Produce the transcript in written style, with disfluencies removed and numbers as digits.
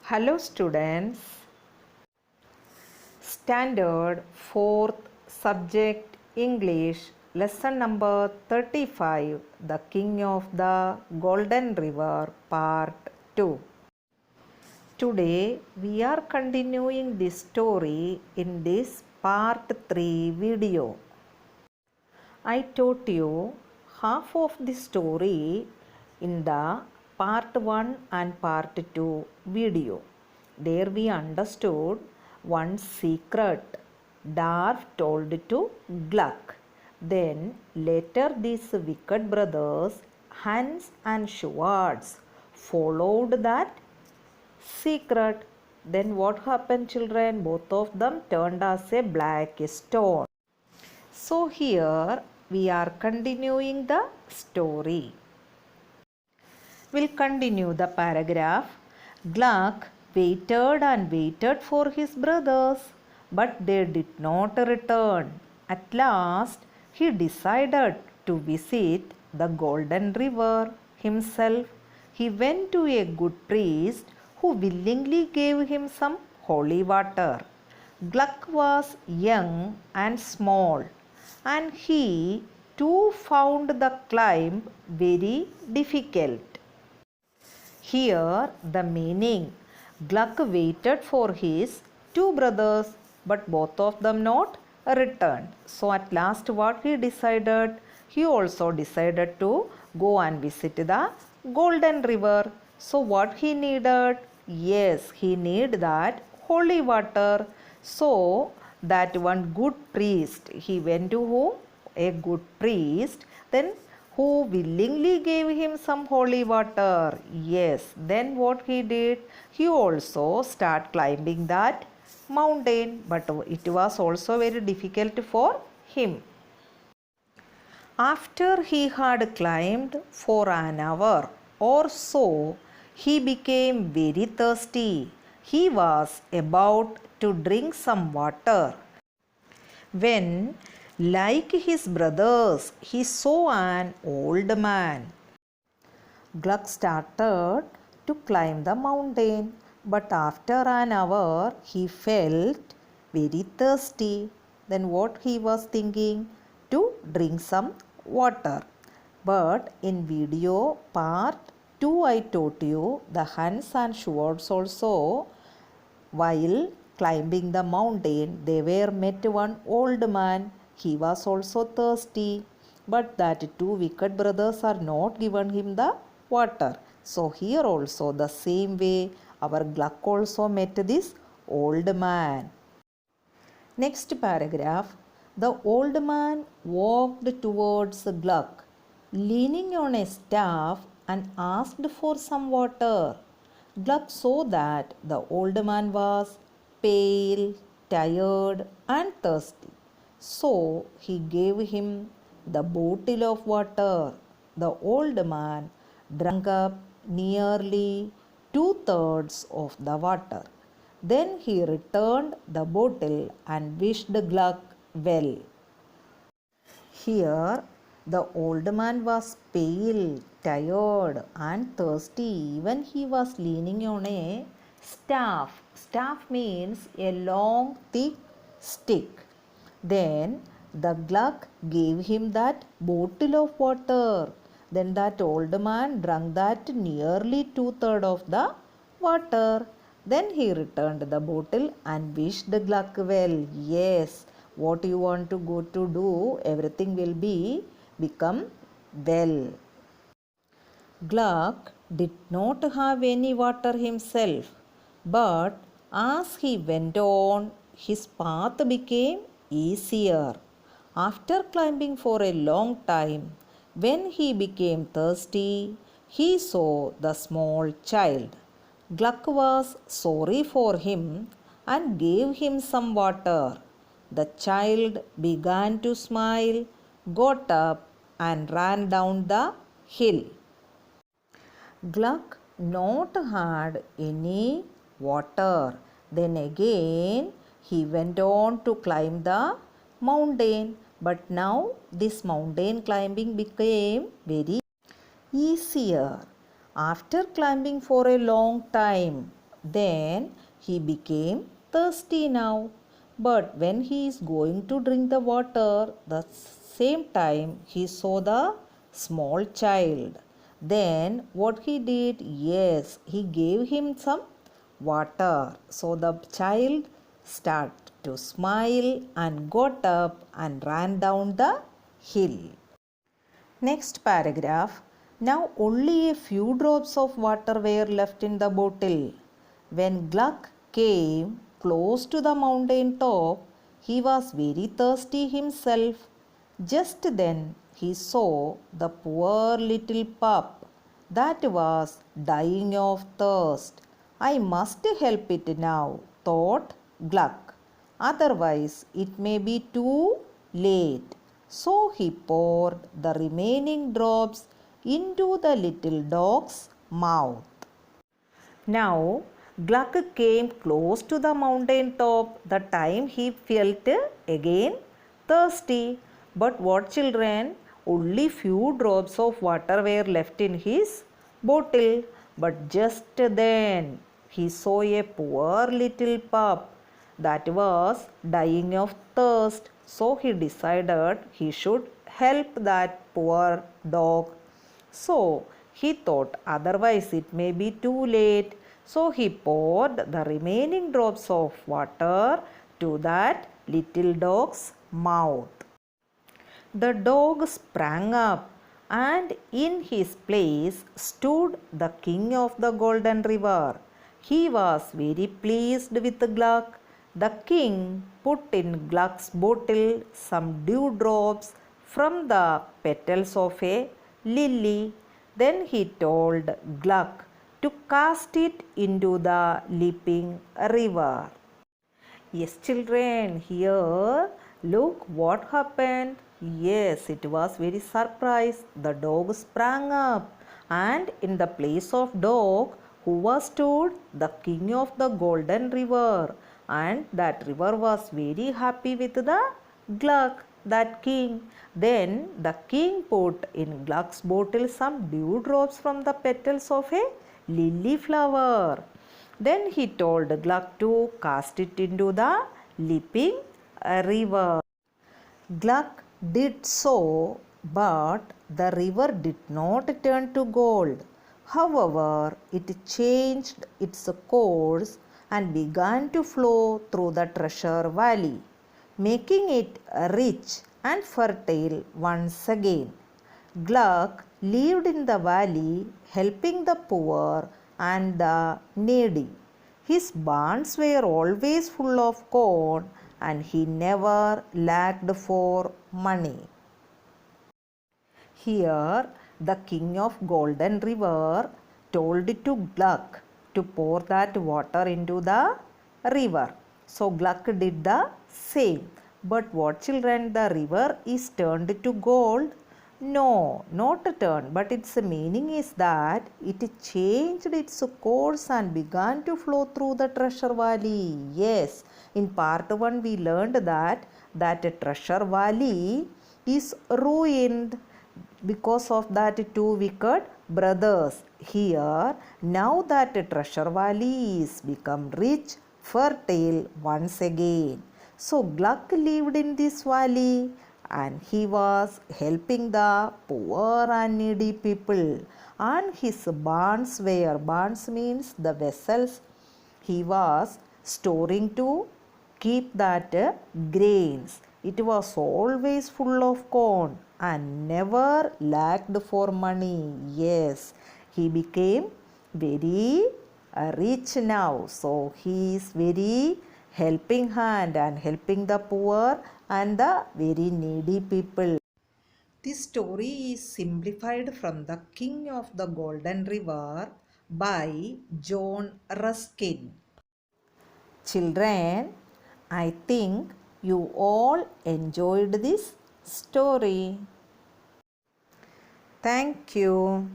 Hello students, Standard 4th Subject English Lesson number 35 The King of the Golden River Part 2. Today we are continuing this story in this Part 3 video. I taught you half of the story in the Part 1 and Part 2 video. There we understood one secret Darf told to Gluck. Then later these wicked brothers Hans and Schwartz followed that secret. Then what happened, children? Both of them turned as a black stone. So here we are continuing the story. We'll continue the paragraph. Gluck waited and waited for his brothers, but they did not return. At last, he decided to visit the Golden River himself. He went to a good priest who willingly gave him some holy water. Gluck was young and small, and he too found the climb very difficult. Here the meaning, Gluck waited for his two brothers, but both of them not returned. So at last what he decided? He also decided to go and visit the Golden River. So what he needed? Yes, he needed that holy water. So that one good priest, he went to whom? A good priest. Then who willingly gave him some holy water. Yes, then what he did? He also started climbing that mountain, but it was also very difficult for him. After he had climbed for an hour or so, he became very thirsty. He was about to drink some water when, like his brothers, he saw an old man. Gluck started to climb the mountain, but after an hour he felt very thirsty. Then what he was thinking? To drink some water. But in video part 2 I taught you the Hans and Schwartz also, while climbing the mountain, they were met one old man. He was also thirsty, but that two wicked brothers are not given him the water. So here also the same way our Gluck also met this old man. Next paragraph. The old man walked towards Gluck, leaning on a staff, and asked for some water. Gluck saw that the old man was pale, tired, and thirsty. So he gave him the bottle of water. The old man drank up nearly 2/3 of the water. Then he returned the bottle and wished Gluck well. Here the old man was pale, tired, and thirsty. Even he was leaning on a staff. Staff means a long, thick stick. Then the Gluck gave him that bottle of water. Then that old man drank that nearly 2/3 of the water. Then he returned the bottle and wished Gluck well. Yes, what you want to go to do, everything will become well. Gluck did not have any water himself, but as he went on, his path became easier. After climbing for a long time, when he became thirsty, he saw the small child. Gluck was sorry for him and gave him some water. The child began to smile, got up, and ran down the hill. Gluck not had any water. Then again he went on to climb the mountain, but now this mountain climbing became very easier. After climbing for a long time, Then he became thirsty now. But when he is going to drink the water, the same time he saw the small child. Then what he did? Yes, he gave him some water. So the child started to smile and got up and ran down the hill. Next paragraph. Now only a few drops of water were left in the bottle. When Gluck came close to the mountain top, he was very thirsty himself. Just then he saw the poor little pup that was dying of thirst. I must help it now, thought Gluck. Otherwise, it may be too late. So he poured the remaining drops into the little dog's mouth. Now, Gluck came close to the mountain top the time he felt again thirsty. But what, children? Only few drops of water were left in his bottle. But just then he saw a poor little pup that was dying of thirst. So he decided he should help that poor dog. So he thought otherwise it may be too late. So he poured the remaining drops of water to that little dog's mouth. The dog sprang up, and in his place stood the king of the Golden River. He was very pleased with Gluck. The king put in Gluck's bottle some dewdrops from the petals of a lily. Then he told Gluck to cast it into the leaping river. Yes, children, here look what happened. Yes, it was very surprised. The dog sprang up, and in the place of dog, who was stood? The king of the Golden River. And that river was very happy with the Gluck, that king. Then the king put in Gluck's bottle some dewdrops from the petals of a lily flower. Then he told Gluck to cast it into the leaping river. Gluck did so, but the river did not turn to gold. However, it changed its course and began to flow through the treasure valley, making it rich and fertile once again. Gluck lived in the valley, helping the poor and the needy. His barns were always full of corn, and he never lacked for money. Here, the king of Golden River told to Gluck to pour that water into the river. So Gluck did the same. But what, children? The river is turned to gold? No, not turned, but its meaning is that it changed its course and began to flow through the treasure valley. Yes, in part 1 we learned that treasure valley is ruined because of that two wicked brothers. Here, now that treasure valley is become rich, fertile once again. So Gluck lived in this valley, and he was helping the poor and needy people. And his barns means the vessels he was storing to keep that grains. It was always full of corn and never lacked for money. Yes, he became very rich now. So he is very helping hand and helping the poor and the very needy people. This story is simplified from The King of the Golden River by John Ruskin. Children, I think you all enjoyed this story. Thank you.